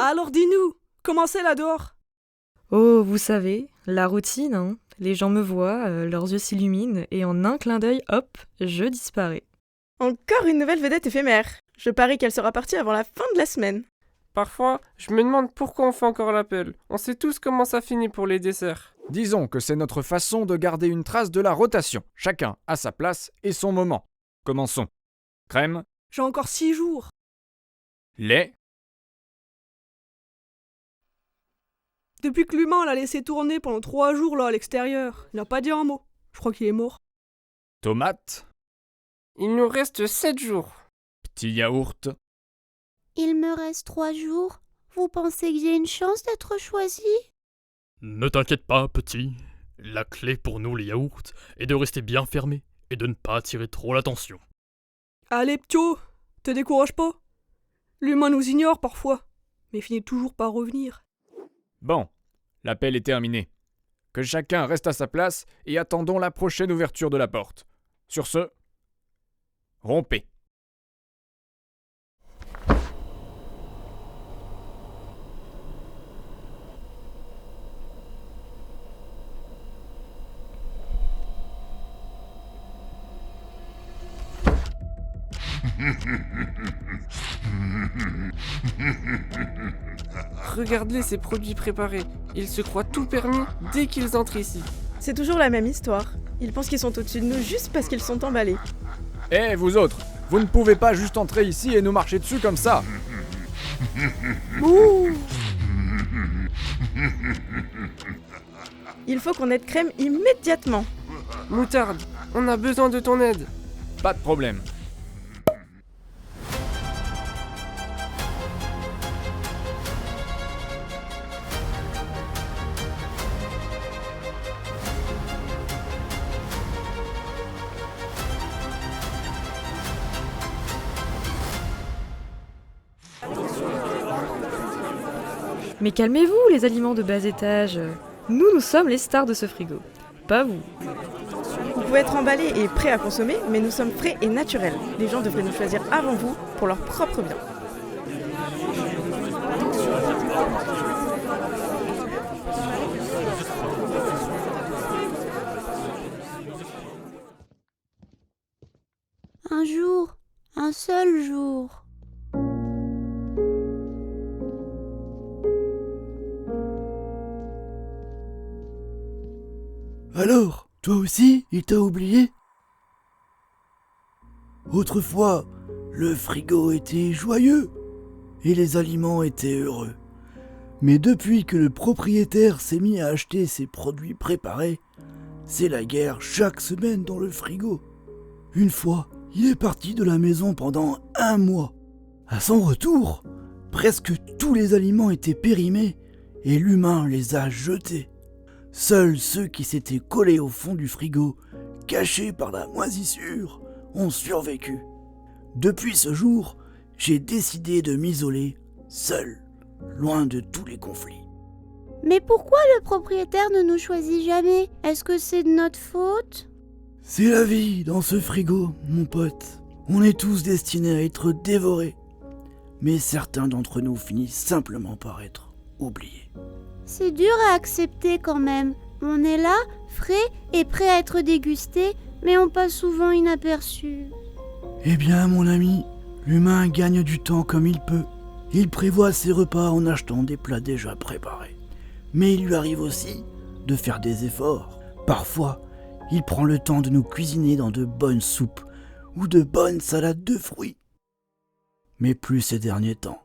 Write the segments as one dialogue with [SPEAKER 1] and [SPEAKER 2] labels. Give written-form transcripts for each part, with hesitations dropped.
[SPEAKER 1] Alors dis-nous, comment c'est là dehors?
[SPEAKER 2] Oh, vous savez, la routine, hein. Les gens me voient, leurs yeux s'illuminent, et en un clin d'œil, hop, je disparais.
[SPEAKER 1] Encore une nouvelle vedette éphémère. Je parie qu'elle sera partie avant la fin de la semaine.
[SPEAKER 3] Parfois, je me demande pourquoi on fait encore l'appel. On sait tous comment ça finit pour les desserts.
[SPEAKER 4] Disons que c'est notre façon de garder une trace de la rotation. Chacun à sa place et son moment. Commençons. Crème,
[SPEAKER 1] J'ai encore 6 jours.
[SPEAKER 4] lait,
[SPEAKER 1] Depuis que l'humain l'a laissé tourner pendant 3 jours là à l'extérieur, il n'a pas dit un mot. Je crois qu'il est mort.
[SPEAKER 4] tomate,
[SPEAKER 3] Il nous reste 7 jours.
[SPEAKER 4] petit yaourt,
[SPEAKER 5] Il me reste 3 jours. Vous pensez que j'ai une chance d'être choisie?
[SPEAKER 6] Ne t'inquiète pas, petit. La clé pour nous, les yaourts, est de rester bien fermé et de ne pas attirer trop l'attention.
[SPEAKER 1] Allez, Ptio, te décourage pas. L'humain nous ignore parfois, mais finit toujours par revenir.
[SPEAKER 4] Bon, l'appel est terminé. Que chacun reste à sa place et attendons la prochaine ouverture de la porte. Sur ce, rompez.
[SPEAKER 3] Regarde-les, ces produits préparés. Ils se croient tout permis dès qu'ils entrent ici.
[SPEAKER 1] C'est toujours la même histoire. Ils pensent qu'ils sont au-dessus de nous juste parce qu'ils sont emballés.
[SPEAKER 4] Eh, vous autres, vous ne pouvez pas juste entrer ici et nous marcher dessus comme ça.
[SPEAKER 1] Ouh. Il faut qu'on aide Crème immédiatement.
[SPEAKER 3] Moutarde, on a besoin de ton aide.
[SPEAKER 4] Pas de problème.
[SPEAKER 2] Mais calmez-vous, les aliments de bas étage. Nous sommes les stars de ce frigo. Pas vous.
[SPEAKER 1] Vous pouvez être emballés et prêts à consommer, mais nous sommes frais et naturels. Les gens devraient nous choisir avant vous pour leur propre bien.
[SPEAKER 5] Un jour, un seul jour.
[SPEAKER 7] Alors, toi aussi, il t'a oublié? Autrefois, le frigo était joyeux et les aliments étaient heureux. Mais depuis que le propriétaire s'est mis à acheter ses produits préparés, c'est la guerre chaque semaine dans le frigo. Une fois, il est parti de la maison pendant 1 mois. À son retour, presque tous les aliments étaient périmés et l'humain les a jetés. Seuls ceux qui s'étaient collés au fond du frigo, cachés par la moisissure, ont survécu. Depuis ce jour, j'ai décidé de m'isoler, seul, loin de tous les conflits.
[SPEAKER 5] Mais pourquoi le propriétaire ne nous choisit jamais? Est-ce que c'est de notre faute?
[SPEAKER 7] C'est la vie dans ce frigo, mon pote. On est tous destinés à être dévorés. Mais certains d'entre nous finissent simplement par être oubliés.
[SPEAKER 5] C'est dur à accepter quand même. On est là, frais et prêt à être dégusté, mais on passe souvent inaperçu.
[SPEAKER 7] Eh bien, mon ami, l'humain gagne du temps comme il peut. Il prévoit ses repas en achetant des plats déjà préparés. Mais il lui arrive aussi de faire des efforts. Parfois, il prend le temps de nous cuisiner dans de bonnes soupes ou de bonnes salades de fruits. Mais plus ces derniers temps.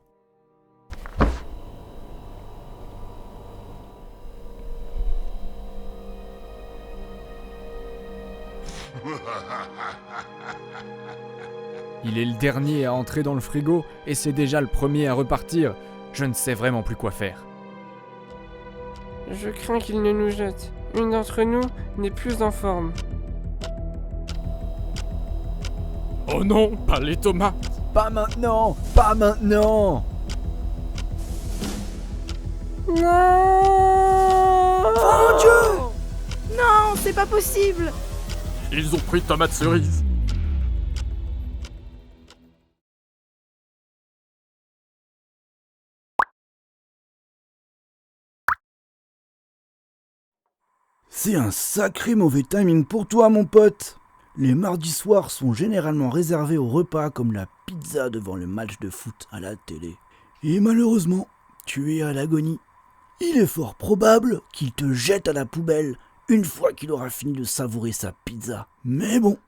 [SPEAKER 4] Il est le dernier à entrer dans le frigo et c'est déjà le premier à repartir. Je ne sais vraiment plus quoi faire.
[SPEAKER 3] Je crains qu'il ne nous jette. Une d'entre nous n'est plus en forme.
[SPEAKER 6] Oh non, pas les tomates!
[SPEAKER 4] Pas maintenant! Pas maintenant!
[SPEAKER 3] Non!
[SPEAKER 1] Mon Dieu! Non, c'est pas possible!
[SPEAKER 6] Ils ont pris tomates cerises!
[SPEAKER 7] C'est un sacré mauvais timing pour toi, mon pote. Les mardis soirs sont généralement réservés aux repas comme la pizza devant le match de foot à la télé. Et malheureusement, tu es à l'agonie. Il est fort probable qu'il te jette à la poubelle une fois qu'il aura fini de savourer sa pizza. Mais bon,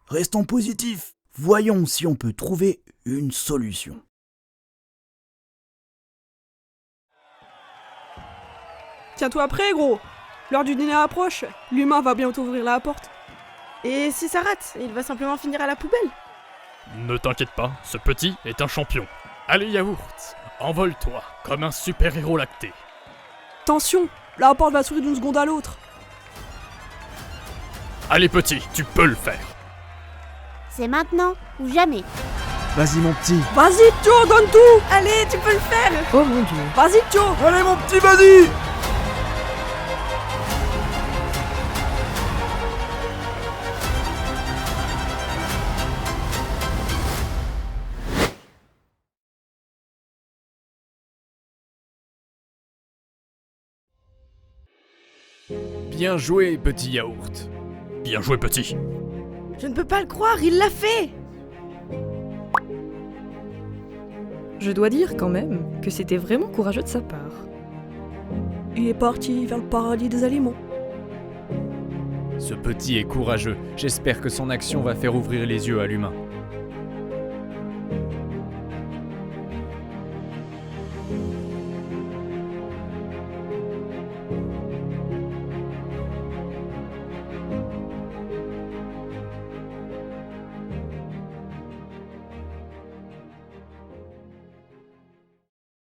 [SPEAKER 7] restons positifs. Voyons si on peut trouver une solution.
[SPEAKER 8] Tiens-toi prêt, gros. L'heure du dîner approche. L'humain va bientôt ouvrir la porte.
[SPEAKER 1] Et si ça rate, il va simplement finir à la poubelle.
[SPEAKER 6] Ne t'inquiète pas, ce petit est un champion. Allez yaourt, envole-toi comme un super-héros lacté.
[SPEAKER 8] Attention, la porte va s'ouvrir d'une seconde à l'autre.
[SPEAKER 6] Allez petit, tu peux le faire.
[SPEAKER 5] C'est maintenant ou jamais.
[SPEAKER 7] Vas-y, mon petit.
[SPEAKER 8] Vas-y, Joe, donne tout.
[SPEAKER 1] Allez, tu peux le faire.
[SPEAKER 2] Oh mon dieu.
[SPEAKER 8] Vas-y, Joe.
[SPEAKER 7] Allez, mon petit, vas-y.
[SPEAKER 4] Bien joué, petit yaourt.
[SPEAKER 6] Bien joué petit.
[SPEAKER 1] Je ne peux pas le croire, il l'a fait.
[SPEAKER 2] Je dois dire quand même que c'était vraiment courageux de sa part.
[SPEAKER 8] Il est parti vers le paradis des aliments.
[SPEAKER 4] Ce petit est courageux. J'espère que son action va faire ouvrir les yeux à l'humain.